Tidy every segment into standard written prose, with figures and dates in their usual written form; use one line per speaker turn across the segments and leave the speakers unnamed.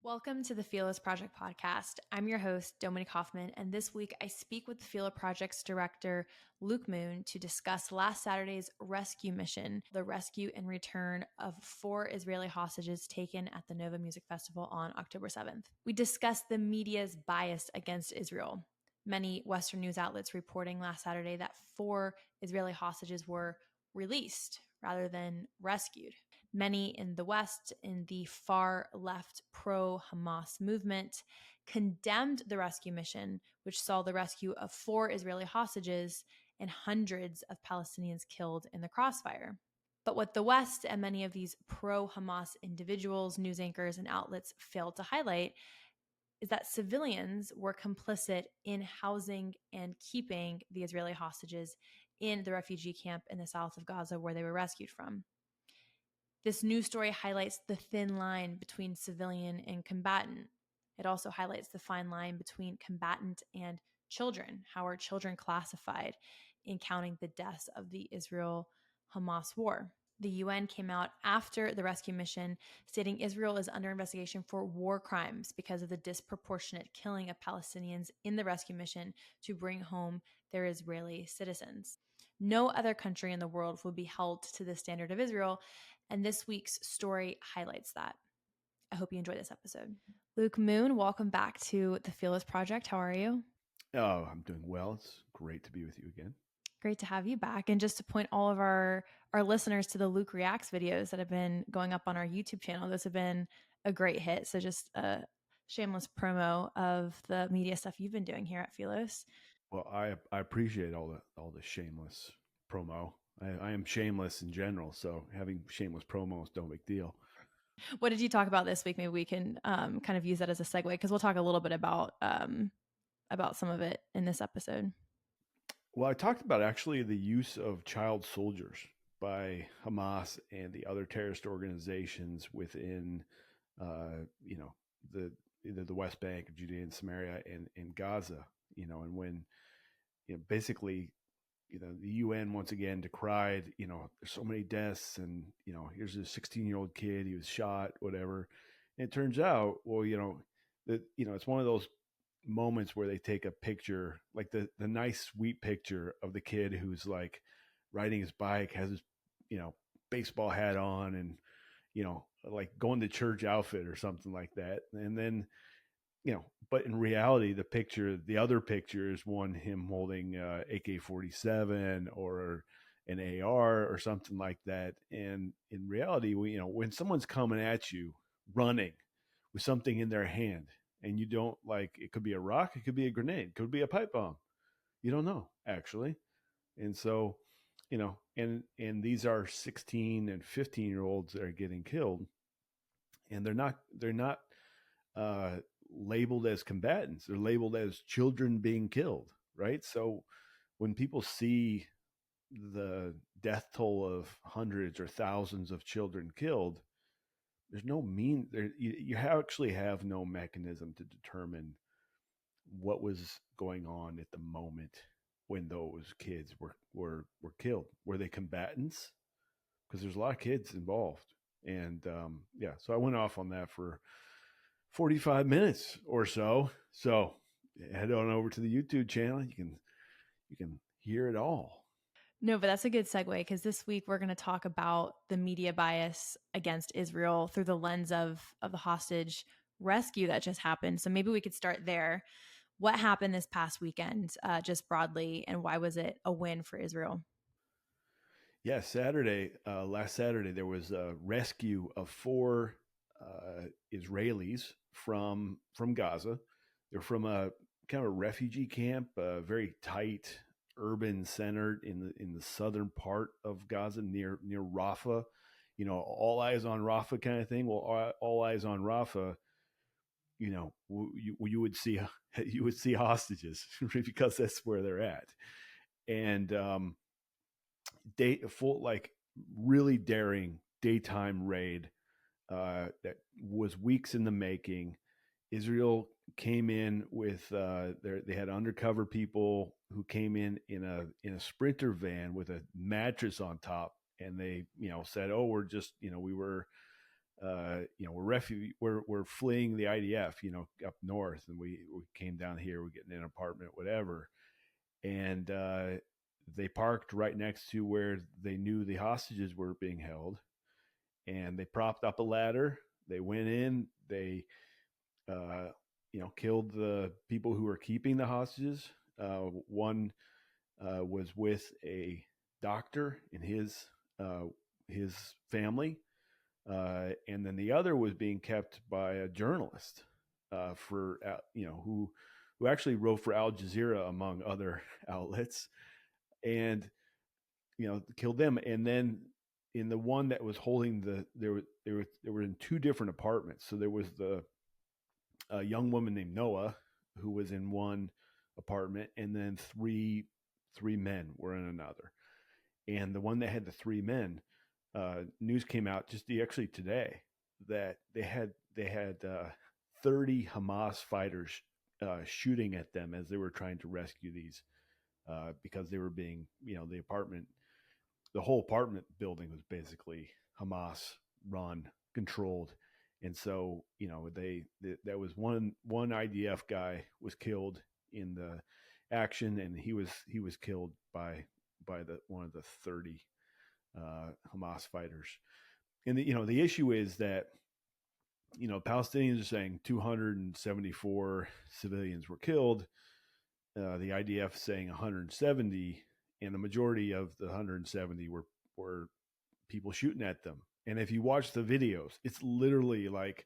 Welcome to the Philos Project podcast. I'm your host, Dominique Hoffman, and this week I speak with the Philos Project's director, Luke Moon, to discuss last Saturday's rescue mission, the rescue and return of 4 Israeli hostages taken at the Nova Music Festival on October 7th. We discussed the media's bias against Israel. Many Western news outlets reporting last Saturday that 4 Israeli hostages were released rather than rescued. Many in the West, in the far left pro-Hamas movement, condemned the rescue mission, which saw the rescue of 4 Israeli hostages and hundreds of Palestinians killed in the crossfire. But what the West and many of these pro-Hamas individuals, news anchors, and outlets failed to highlight is that civilians were complicit in housing and keeping the Israeli hostages in the refugee camp in the south of Gaza where they were rescued from. This news story highlights the thin line between civilian and combatant. It also highlights the fine line between combatant and children. How are children classified in counting the deaths of the Israel-Hamas war? The UN came out after the rescue mission stating Israel is under investigation for war crimes because of the disproportionate killing of Palestinians in the rescue mission to bring home their Israeli citizens. No other country in the world will be held to the standard of Israel, and this week's story highlights that. I hope you enjoy this episode. Luke Moon, welcome back to the Philos Project. How are you?
Oh, I'm doing well. It's great to be with you again.
Great to have you back. And just to point all of our listeners to the Luke Reacts videos that have been going up on our YouTube channel, those have been a great hit. So just a shameless promo of the media stuff you've been doing here at Philos.
Well, I appreciate all the shameless promo. I am shameless in general, so having shameless promos no big deal.
What did you talk about this week? Maybe we can kind of use that as a segue because we'll talk a little bit about some of it in this episode.
Well, I talked about actually the use of child soldiers by Hamas and the other terrorist organizations within, either the West Bank, Judea and Samaria, and Gaza. And when basically the UN once again decried, there's so many deaths and, here's a 16-year-old kid, he was shot, whatever. And it turns out, well, that, it's one of those moments where they take a picture, like the nice, sweet picture of the kid who's like riding his bike, has his, baseball hat on and, like going to church outfit or something like that. And then, but in reality, the other picture is him holding AK-47 or an AR or something like that. And in reality, when someone's coming at you running with something in their hand and you don't it could be a rock, it could be a grenade, it could be a pipe bomb. You don't know actually. And so, and these are 16 and 15-year-olds that are getting killed, and they're not labeled as combatants. They're labeled as children being killed, right? So when people see the death toll of hundreds or thousands of children killed, there's no you actually have no mechanism to determine what was going on at the moment when those kids were killed. Were they combatants? Because there's a lot of kids involved. And so I went off on that for 45 minutes or so. So head on over to the YouTube channel. You can hear it all.
No, but that's a good segue because this week we're going to talk about the media bias against Israel through the lens of the hostage rescue that just happened. So maybe we could start there. What happened this past weekend, just broadly, and why was it a win for Israel?
Yeah, last Saturday, there was a rescue of 4 Israelis from Gaza. They're from a kind of a refugee camp, very tight urban center in the southern part of Gaza near Rafah. All eyes on Rafah kind of thing. Well, all eyes on Rafah. You would see hostages because that's where they're at, and really daring daytime raid that was weeks in the making. Israel came in with they had undercover people who came in a Sprinter van with a mattress on top, and they said, oh, we're just we were we're fleeing the IDF, up north, and we came down here, we're getting an apartment, whatever, and they parked right next to where they knew the hostages were being held, and they propped up a ladder. They went in, they killed the people who were keeping the hostages. One was with a doctor and his family, and then the other was being kept by a journalist for who actually wrote for Al Jazeera among other outlets, and killed them. And then in the one that was holding they were in two different apartments. So there was the a young woman named Noah who was in one apartment, and then three men were in another. And the one that had the three men, news came out just actually today that they had 30 Hamas fighters shooting at them as they were trying to rescue these, because they were being, the whole apartment building was basically Hamas run, controlled. And so, that was one IDF guy was killed in the action, and he was killed by the one of the 30 Hamas fighters. And the issue is that Palestinians are saying 274 civilians were killed. The IDF saying 170, and the majority of the 170 were people shooting at them. And if you watch the videos, it's literally like,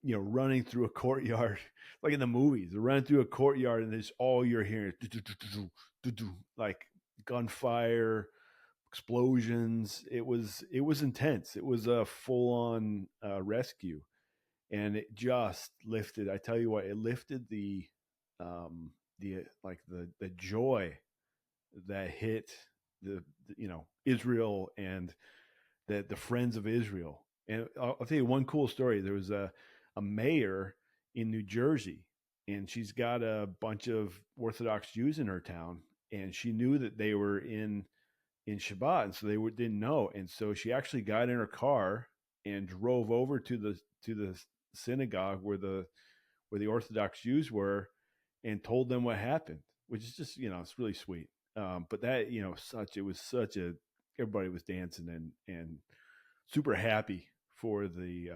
running through a courtyard, like in the movies. They're running through a courtyard, and it's all you're hearing, like gunfire, explosions. It was intense. It was a full on rescue, and it just lifted. I tell you what, it lifted the joy that hit the Israel and the friends of Israel. And I'll tell you one cool story. There was a mayor in New Jersey, and she's got a bunch of Orthodox Jews in her town, and she knew that they were in Shabbat, and so they didn't know. And so she actually got in her car and drove over to the synagogue where the Orthodox Jews were, and told them what happened, which is just it's really sweet. But that it was such a, everybody was dancing and super happy for the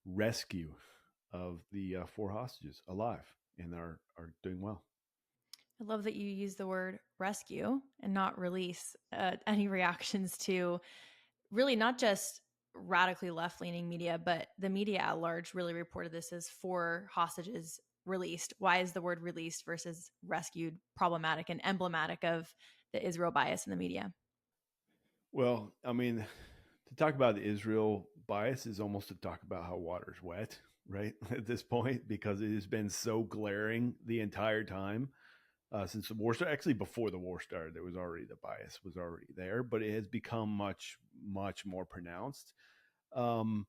rescue of the 4 hostages alive, and are doing well.
I love that you use the word rescue and not release. Any reactions to really not just radically left-leaning media, but the media at large really reported this as 4 hostages released. Why is the word released versus rescued problematic and emblematic of the Israel bias in the media?
Well, I mean, to talk about the Israel bias is almost to talk about how water's wet, right? At this point, because it has been so glaring the entire time since the war started. Actually, before the war started, there was already, the bias was already there, but it has become much, much more pronounced. I mean,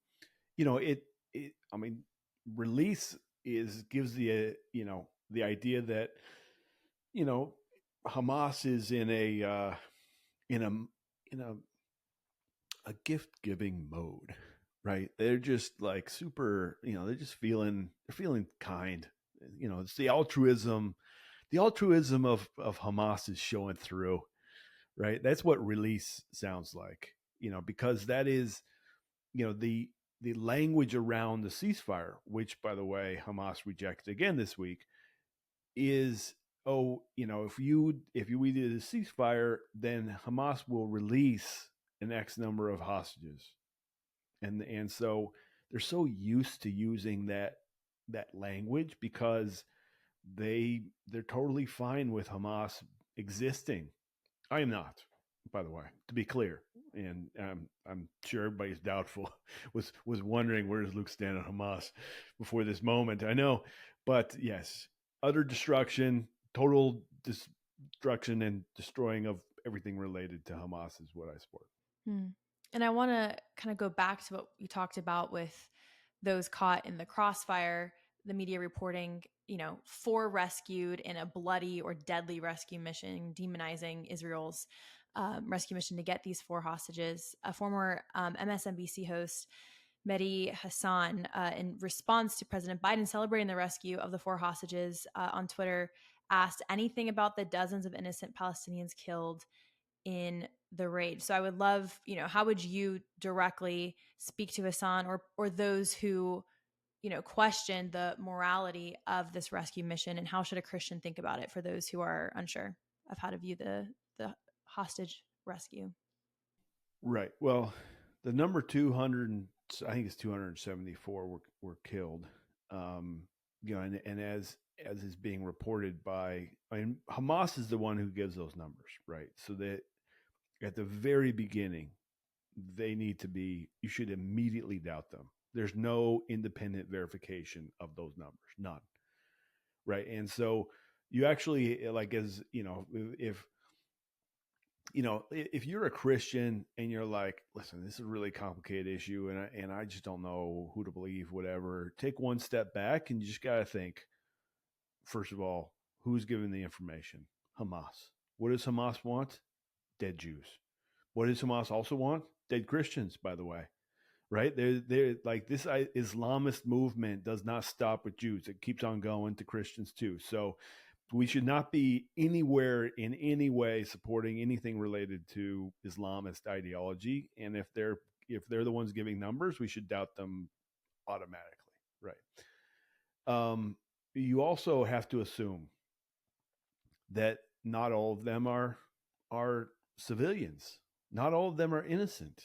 release gives the idea that Hamas is in a in a gift giving mode, right? They're just like super, they're feeling kind. It's the altruism of Hamas is showing through, right? That's what release sounds like, because that is, the language around the ceasefire, which by the way Hamas rejected again this week, is, if we did a ceasefire, then Hamas will release an X number of hostages, and so they're so used to using that language because they're totally fine with Hamas existing. I am not, by the way, to be clear, and I'm sure everybody's doubtful was wondering where does Luke stand on Hamas before this moment. I know, but yes, utter destruction, total destruction and destroying of everything related to Hamas is what I support.
And I want to kind of go back to what you talked about with those caught in the crossfire, the media reporting, 4 rescued in a bloody or deadly rescue mission, demonizing Israel's rescue mission to get these 4 hostages. A former MSNBC host, Mehdi Hassan, in response to President Biden celebrating the rescue of the 4 hostages on Twitter, asked anything about the dozens of innocent Palestinians killed in the raid. So I would love, how would you directly speak to Hassan or those who, question the morality of this rescue mission, and how should a Christian think about it for those who are unsure of how to view the hostage rescue?
Right. Well, the number 200, I think it's 274 were killed. Um, and as is being reported by, Hamas is the one who gives those numbers, right? So that at the very beginning, they need to be, you should immediately doubt them. There's no independent verification of those numbers, none. Right. And so you actually, like, as if you're a Christian and you're like, listen, this is a really complicated issue, and I just don't know who to believe, whatever, take one step back and you just got to think, first of all, who's giving the information? Hamas. What does Hamas want? Dead Jews. What does Hamas also want? Dead Christians, by the way. Right? They're like, this Islamist movement does not stop with Jews. It keeps on going to Christians too. So we should not be anywhere in any way supporting anything related to Islamist ideology. And if they're the ones giving numbers, we should doubt them automatically. Right. You also have to assume that not all of them are civilians. Not all of them are innocent.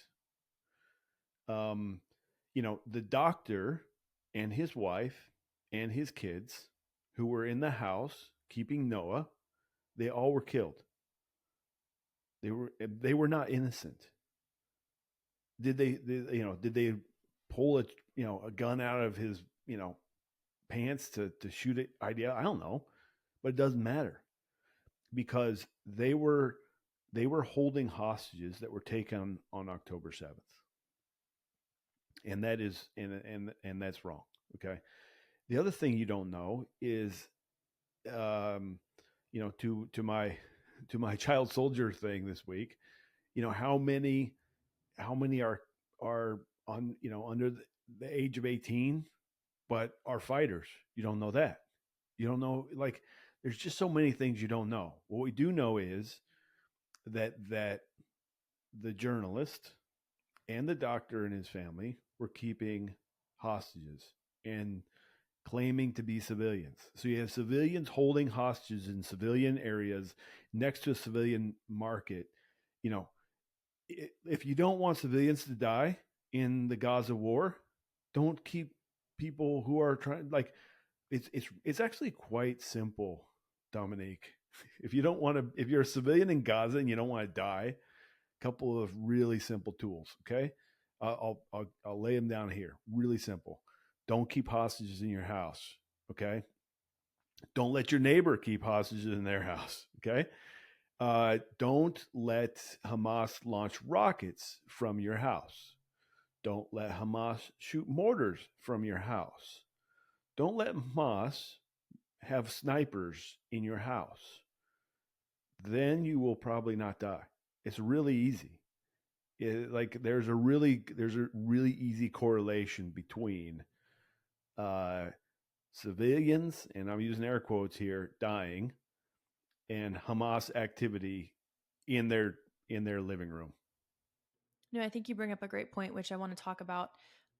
The doctor and his wife and his kids who were in the house keeping Noah, they all were killed. They were not innocent. Did they pull a gun out of his, pants to shoot it? I don't know, but it doesn't matter, because they were holding hostages that were taken on October 7th. And that is, and that's wrong. Okay. The other thing you don't know is, to my child soldier thing this week, how many are on, under the age of 18, but are fighters. You don't know that. You don't know, like, there's just so many things you don't know. What we do know is that the journalist and the doctor and his family were keeping hostages and claiming to be civilians. So you have civilians holding hostages in civilian areas next to a civilian market. If you don't want civilians to die in the Gaza war, don't keep people who are trying, like, it's actually quite simple, Dominique. If you're a civilian in Gaza and you don't want to die, a couple of really simple tools. Okay. I'll lay them down here. Really simple. Don't keep hostages in your house. Okay. Don't let your neighbor keep hostages in their house. Okay. Don't let Hamas launch rockets from your house. Don't let Hamas shoot mortars from your house. Don't let Hamas have snipers in your house. Then you will probably not die. It's really easy. There's a really easy correlation between civilians, and I'm using air quotes here, dying, and Hamas activity in their living room.
No, I think you bring up a great point, which I want to talk about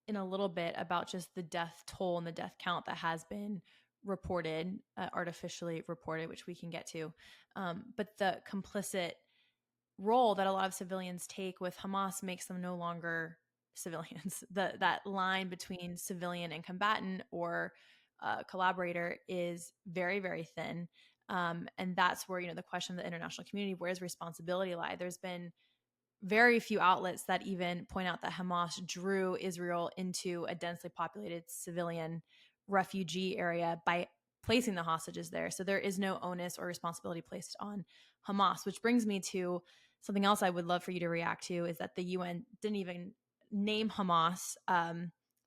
in a little bit, about just the death toll and the death count that has been reported, artificially reported, which we can get to. But the complicit role that a lot of civilians take with Hamas makes them no longer civilians. That line between civilian and combatant or collaborator is very, very thin. And that's where, the question of the international community, where does responsibility lie? There's been very few outlets that even point out that Hamas drew Israel into a densely populated civilian refugee area by placing the hostages there. So there is no onus or responsibility placed on Hamas, which brings me to something else I would love for you to react to, is that the UN didn't even name Hamas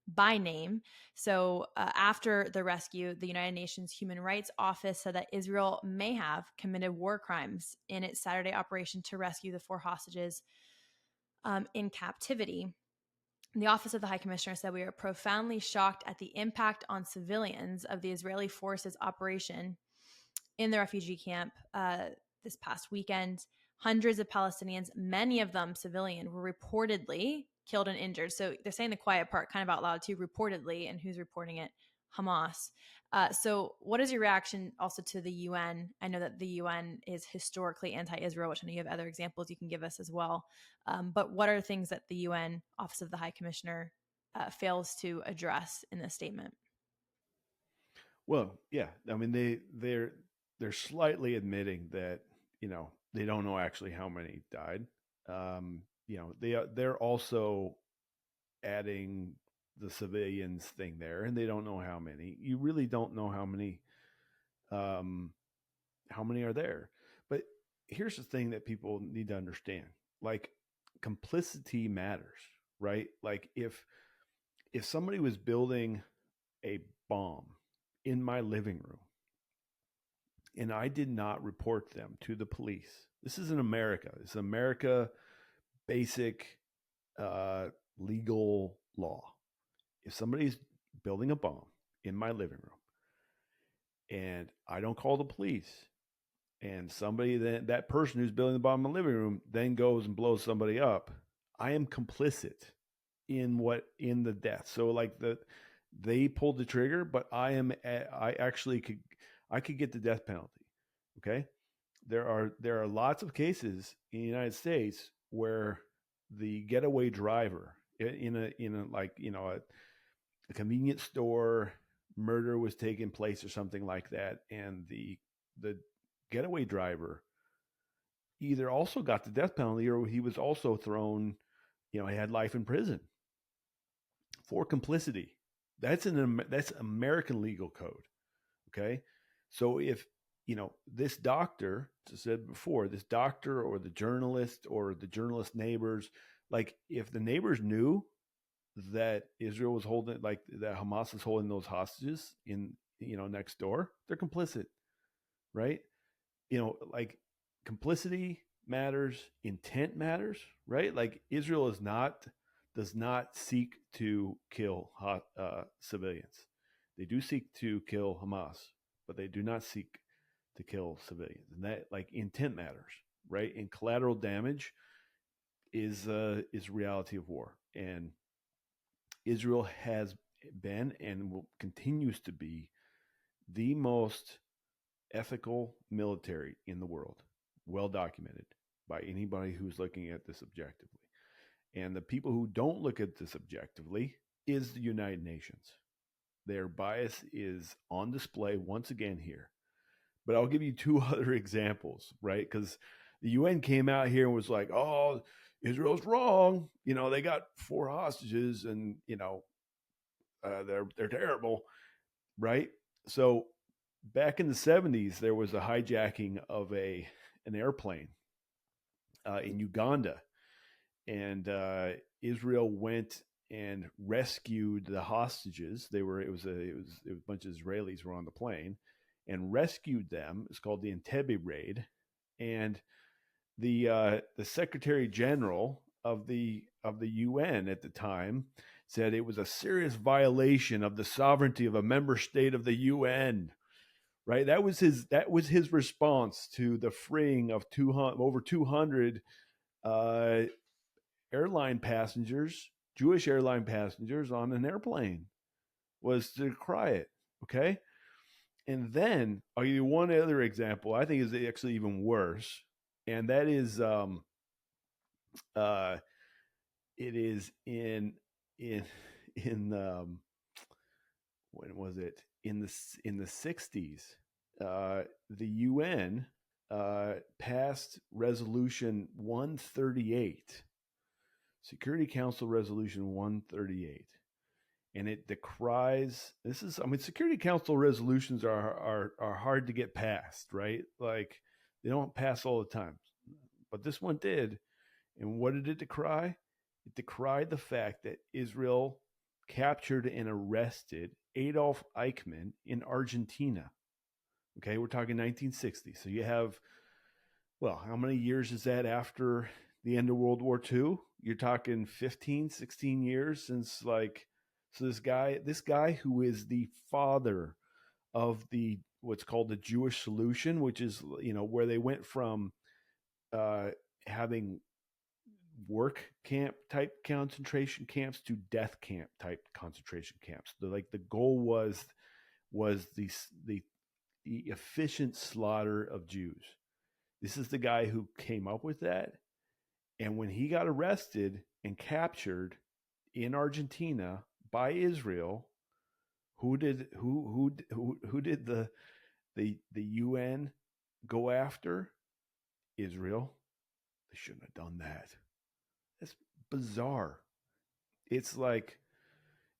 by name. So after the rescue, the United Nations Human Rights Office said that Israel may have committed war crimes in its Saturday operation to rescue the 4 hostages in captivity. The Office of the High Commissioner said, "We are profoundly shocked at the impact on civilians of the Israeli forces' operation in the refugee camp this past weekend. Hundreds of Palestinians, many of them civilian, were reportedly killed and injured." So they're saying the quiet part kind of out loud too, reportedly, and who's reporting it? Hamas. So what is your reaction also to the UN? I know that the UN is historically anti-Israel, which I know you have other examples you can give us as well. But what are things that the UN Office of the High Commissioner fails to address in this statement?
Well, yeah, I mean they're slightly admitting that they don't know actually how many died. They're also adding the civilians thing there, and they don't know how many. You really don't know um, how many are there. But here's the thing that people need to understand: like complicity matters, right? Like if somebody was building a bomb in my living room and I did not report them to the police. This is in America. It's America basic legal law. If somebody's building a bomb in my living room and I don't call the police, and somebody that person who's building the bomb in the living room then goes and blows somebody up, I am complicit in the death. So like they pulled the trigger, but I actually could get the death penalty. Okay, there are lots of cases in the United States where the getaway driver in a like a convenience store murder was taking place or something like that, and the getaway driver either also got the death penalty or he was also thrown, he had life in prison for complicity. That's American legal code. Okay, so if this doctor, as I said before, this doctor or the journalist or the journalist neighbors, like if the neighbors knew that Israel was holding, like that Hamas is holding those hostages in next door, they're complicit, right? Like complicity matters, intent matters, right? Like Israel does not seek to kill civilians. They do seek to kill Hamas, but they do not seek to kill civilians, and that like intent matters, right? And collateral damage is reality of war, and Israel has been and will continues to be the most ethical military in the world, well documented by anybody who's looking at this objectively. And the people who don't look at this objectively is the United Nations. Their bias is on display once again here. But I'll give you 2 other examples, right? Because the UN came out here and was like, "Oh, Israel's wrong. They got 4 hostages, and they're terrible, right?" So back in the 70s, there was a hijacking of an airplane in Uganda, and Israel went and rescued the hostages. It was a bunch of Israelis were on the plane and rescued them. It's called the Entebbe raid, and the Secretary General of the UN at the time said it was a serious violation of the sovereignty of a member state of the UN. Right, that was his response to the freeing of over 200 airline passengers, Jewish airline passengers on an airplane, was to decry it. Okay, and then I'll give you one other example. I think is actually even worse, and that is it is in when was it in the 60s? The UN passed Resolution 138, Security Council Resolution 138, and it decries. This is, I mean, Security Council resolutions are hard to get passed, right? Like they don't pass all the time, but this one did. And what did it decry? It decried the fact that Israel captured and arrested Adolf Eichmann in Argentina. Okay, we're talking 1960. So you have, well, how many years is that after the end of World War II? You're talking 15, 16 years since, like, so this guy who is the father of the what's called the Jewish solution, which is, where they went from uh, having work camp type concentration camps to death camp type concentration camps. The goal was the efficient slaughter of Jews. This is the guy who came up with that. And when he got arrested and captured in Argentina by Israel, who did the UN go after? Israel. They shouldn't have done that. That's bizarre. It's like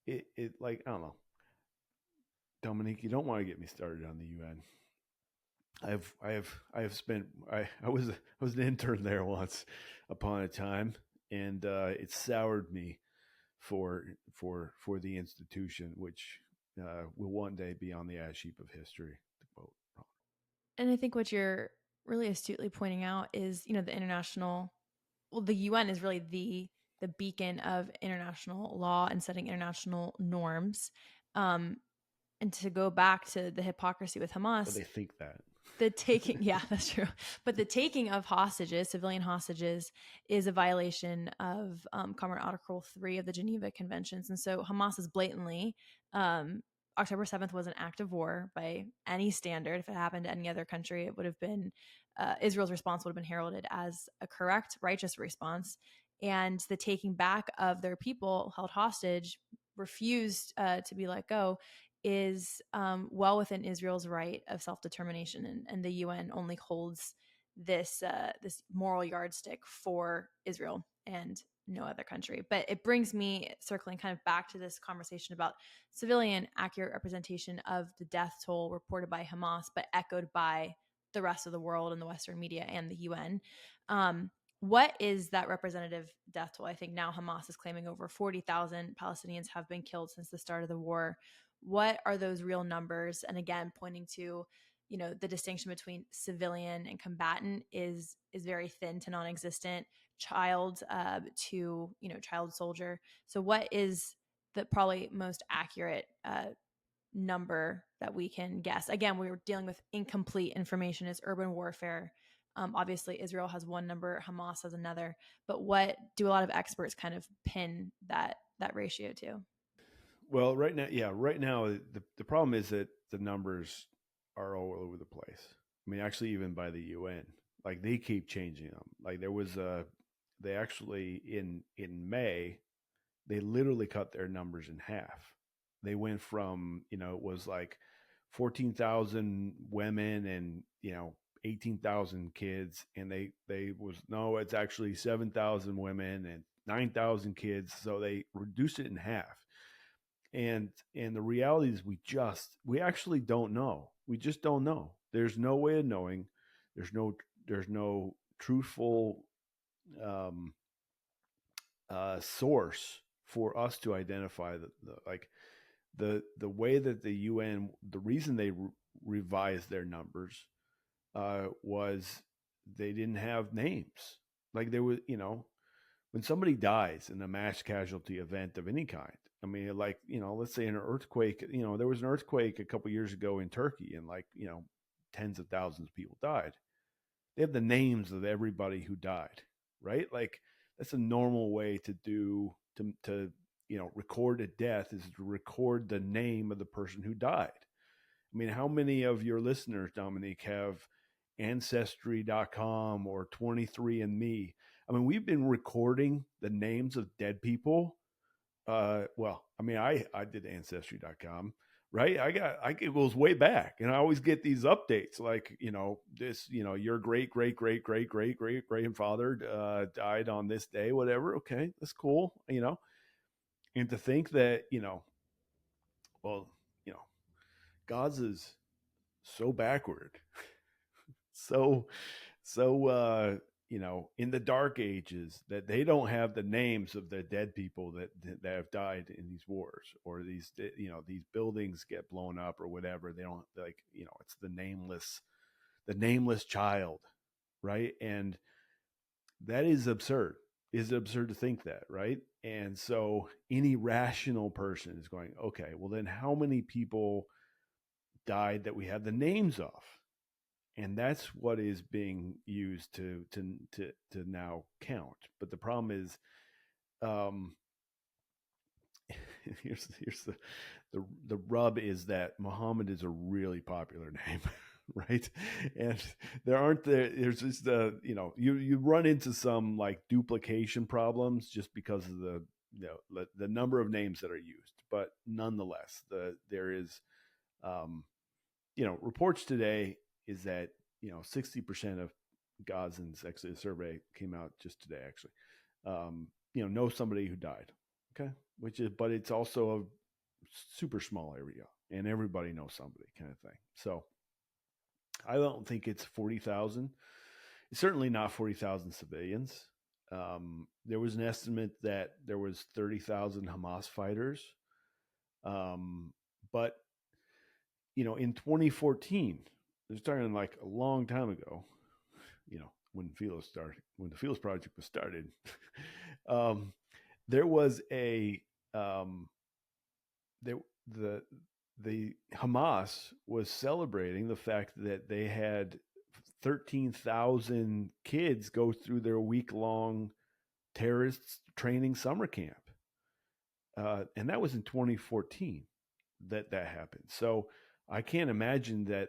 it like, I don't know. Dominique, you don't want to get me started on the UN. I have spent I was an intern there once upon a time, and it soured me for the institution, which will one day be on the ash heap of history. To quote.
And I think what you're really astutely pointing out is, the international, well, the UN is really the beacon of international law and setting international norms. Um, and to go back to the hypocrisy with
But
Hamas,
they think that.
the taking, yeah, that's true. But the taking of hostages, civilian hostages, is a violation of Common Article 3 of the Geneva Conventions. And so Hamas is blatantly, um, October 7th was an act of war by any standard. If it happened to any other country, it would have been, Israel's response would have been heralded as a correct, righteous response. And the taking back of their people held hostage, refused to be let go, is well within Israel's right of self determination, and the UN only holds this moral yardstick for Israel and no other country. But it brings me circling kind of back to this conversation about civilian accurate representation of the death toll reported by Hamas, but echoed by the rest of the world and the Western media and the UN. What is that representative death toll? I think now Hamas is claiming over 40,000 Palestinians have been killed since the start of the war. What are those real numbers? And again, pointing to, the distinction between civilian and combatant is very thin to non-existent. Child to child soldier. So what is the probably most accurate number that we can guess? Again, we were dealing with incomplete information. It's urban warfare. Obviously, Israel has one number, Hamas has another. But what do a lot of experts kind of pin that ratio to?
Well, right now, the problem is that the numbers are all over the place. I mean, actually, even by the UN, like, they keep changing them. Like, they actually in May, they literally cut their numbers in half. They went from, it was like 14,000 women and, 18,000 kids, and they was, no, it's actually 7,000 women and 9,000 kids. So they reduced it in half. And the reality is, we actually don't know. We just don't know. There's no way of knowing. There's no truthful um, source for us to identify the way that the UN, the reason they revised their numbers was they didn't have names. Like, there was, when somebody dies in a mass casualty event of any kind. I mean, like, let's say an earthquake. There was an earthquake a couple years ago in Turkey, and, like, tens of thousands of people died. They have the names of everybody who died, right? Like, that's a normal way to do to record a death, is to record the name of the person who died. I mean, how many of your listeners, Dominique, have Ancestry.com or 23andMe? I mean, we've been recording the names of dead people. Well, I mean, I did Ancestry.com, right? It goes way back, and I always get these updates, like, this, your great grandfather died on this day, whatever. Okay, that's cool. And to think that, well, you know, Gaza's so backward, so so in the dark ages, that they don't have the names of the dead people that have died in these wars, or these buildings get blown up or whatever. They don't, like, it's the nameless child, right? And that is absurd. Is absurd to think that, right? And so any rational person is going, okay, well then how many people died that we have the names of? And that's what is being used to now count. But the problem is, um, here's the rub is that Muhammad is a really popular name, right? And there's just you run into some like duplication problems just because of the number of names that are used. But nonetheless, there is um, reports today is that 60% of Gazans, actually, the survey came out just today, actually, know somebody who died. Okay, but it's also a super small area, and everybody knows somebody, kind of thing. So I don't think it's 40,000. It's certainly not 40,000 civilians. There was an estimate that there was 30,000 Hamas fighters, but in 2014, they're starting like a long time ago, when the Philos project was started. There was um, there the Hamas was celebrating the fact that they had 13,000 kids go through their week-long terrorist training summer camp, and that was in 2014 that happened. So I can't imagine that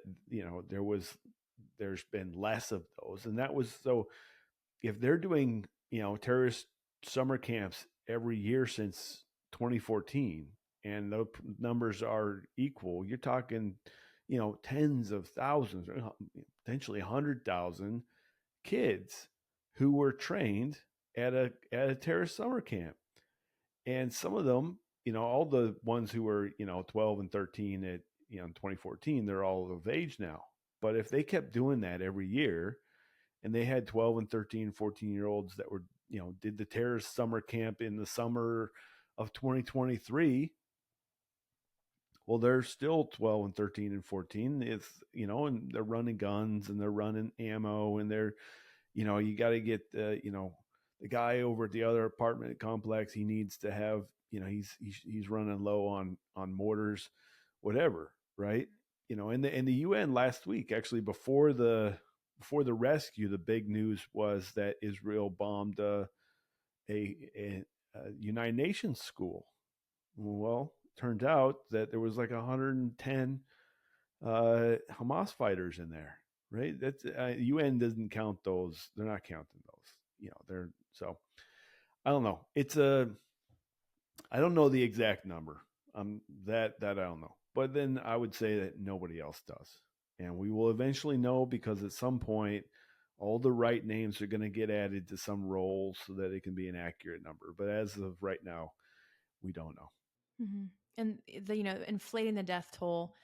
there's been less of those, and that was so. If they're doing terrorist summer camps every year since 2014, and the numbers are equal, you're talking tens of thousands, or potentially 100,000 kids who were trained at a terrorist summer camp. And some of them, all the ones who were 12 and 13 at in 2014, they're all of age now. But if they kept doing that every year, and they had 12 and 13, 14-year-olds that were did the terrorist summer camp in the summer of 2023, well, they're still 12 and 13 and 14. It's and they're running guns, and they're running ammo, and they're you got to get the guy over at the other apartment complex, he needs to have he's running low on mortars, whatever, right? And the UN last week, actually, before the rescue, the big news was that Israel bombed a United Nations school. Well, turned out that there was like 110 Hamas fighters in there, right? That's UN doesn't count those. They're not counting those. They're so. I don't know. I don't know the exact number. That I don't know. But then I would say that nobody else does, and we will eventually know, because at some point, all the right names are going to get added to some roles so that it can be an accurate number. But as of right now, we don't know.
Mm-hmm. And inflating the death toll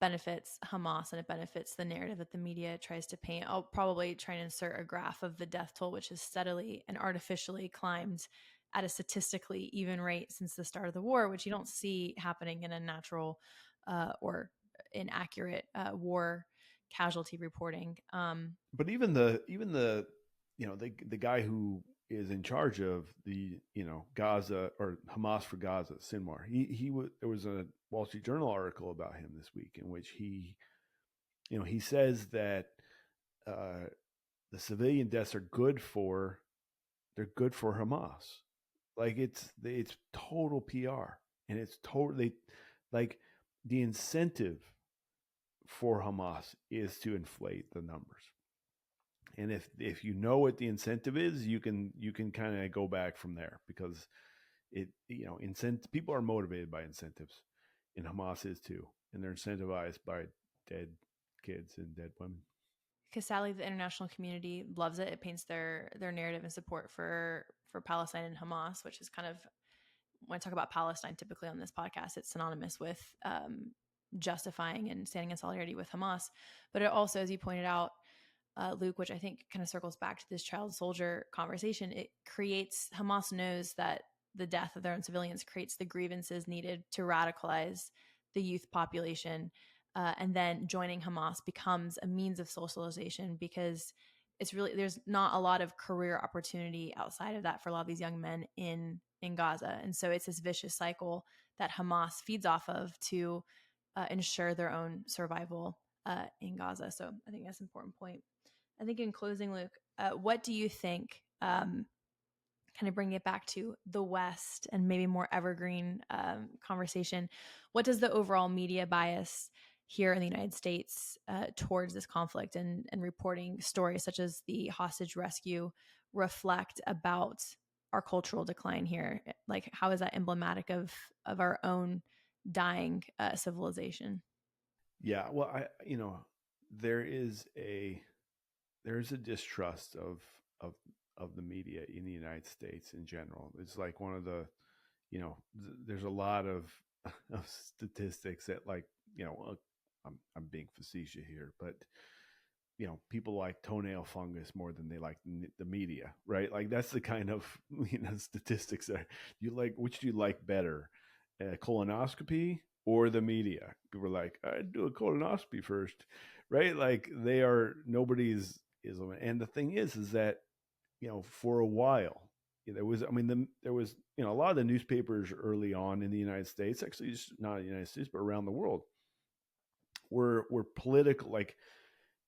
benefits Hamas, and it benefits the narrative that the media tries to paint. I'll probably try and insert a graph of the death toll, which has steadily and artificially climbed at a statistically even rate since the start of the war, which you don't see happening in a natural or inaccurate war casualty reporting.
But even the the guy who is in charge of the Gaza, or Hamas for Gaza, Sinwar, there was a Wall Street Journal article about him this week in which he says that the civilian deaths are they're good for Hamas. Like it's total PR, and it's totally like the incentive for Hamas is to inflate the numbers. And if you know what the incentive is, you can kind of go back from there, because people are motivated by incentives, and Hamas is too, and they're incentivized by dead kids and dead women.
Because sadly, the international community loves it. It paints their narrative and support for Palestine and Hamas, which is kind of, when I talk about Palestine typically on this podcast, it's synonymous with justifying and standing in solidarity with Hamas. But it also, as you pointed out, Luke, which I think kind of circles back to this child soldier conversation. It creates, Hamas knows that the death of their own civilians creates the grievances needed to radicalize the youth population. And then joining Hamas becomes a means of socialization, because it's really, there's not a lot of career opportunity outside of that for a lot of these young men in Gaza. And so it's this vicious cycle that Hamas feeds off of to ensure their own survival in Gaza. So I think that's an important point. I think in closing, Luke, what do you think, kind of bring it back to the West and maybe more evergreen conversation, what does the overall media bias here in the United States towards this conflict and reporting stories such as the hostage rescue reflect about our cultural decline here? Like, how is that emblematic of our own dying civilization?
Yeah, well, there is a distrust of of the media in the United States in general. It's like one of the, there's a lot of of statistics that, like, I'm being facetious here, but people like toenail fungus more than they like the media, right? Like, that's the kind of statistics that you like. Which do you like better, colonoscopy or the media? People are like, I'd do a colonoscopy first, right? Like, they are, nobody's is. And the thing is that, for a while, there was, there was, a lot of the newspapers early on in the United States, actually, just not in the United States, but around the world, were political. Like,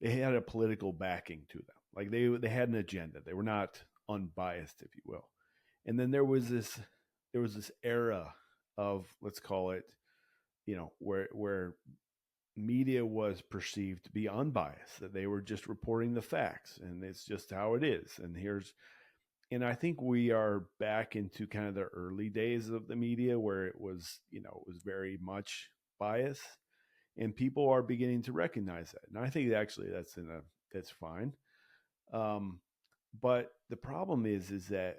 they had a political backing to them. Like, they had an agenda. They were not unbiased, if you will. And then there was this era of, let's call it, where media was perceived to be unbiased, that they were just reporting the facts, and it's just how it is. And I think we are back into kind of the early days of the media, where it was very much bias, and people are beginning to recognize that. And I think actually that's fine. Um, but the problem is that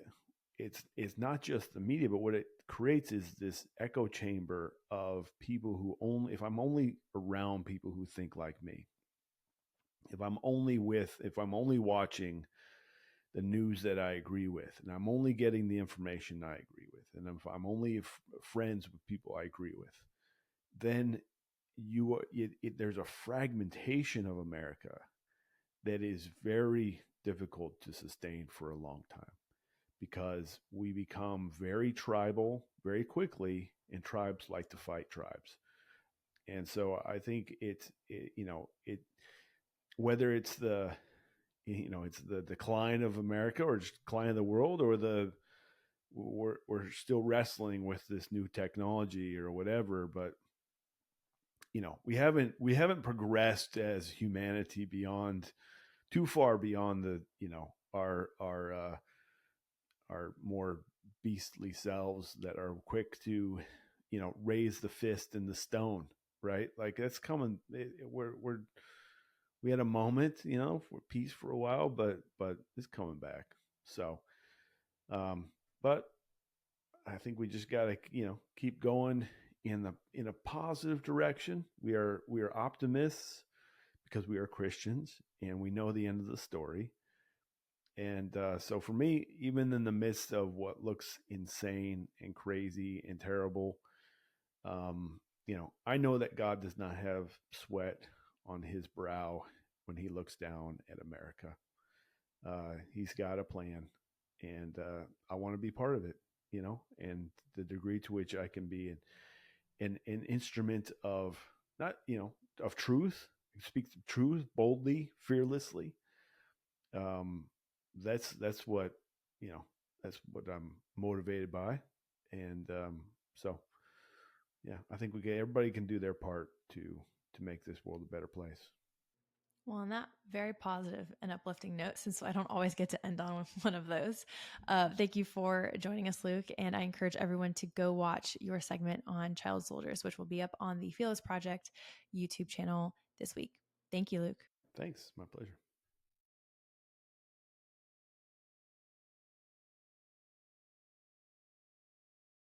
it's not just the media, but what it creates is this echo chamber of people who only, if I'm only around people who think like me, if I'm only watching the news that I agree with, and I'm only getting the information I agree with, and if I'm only friends with people I agree with, then there's a fragmentation of America that is very difficult to sustain for a long time, because we become very tribal very quickly, and tribes like to fight tribes. And so I think whether it's it's the decline of America, or just decline of the world, or we're still wrestling with this new technology or whatever, but we haven't progressed as humanity beyond, too far beyond the, our more beastly selves that are quick to, raise the fist and the stone, right? Like, that's coming. We had a moment, for peace for a while, but it's coming back. So, but I think we just got to, keep going in a positive direction. We are optimists, because we are Christians and we know the end of the story. And so for me, even in the midst of what looks insane and crazy and terrible, I know that God does not have sweat on his brow when he looks down at America. He's got a plan, and I want to be part of it, and the degree to which I can be an instrument of, not, of truth, speak the truth boldly, fearlessly. Um, that's what, that's what I'm motivated by. And so, yeah, I think everybody can do their part to make this world a better place.
Well, on that very positive and uplifting note, since I don't always get to end on one of those, thank you for joining us, Luke. And I encourage everyone to go watch your segment on child soldiers, which will be up on the Philos Project YouTube channel this week. Thank you, Luke.
Thanks. My pleasure.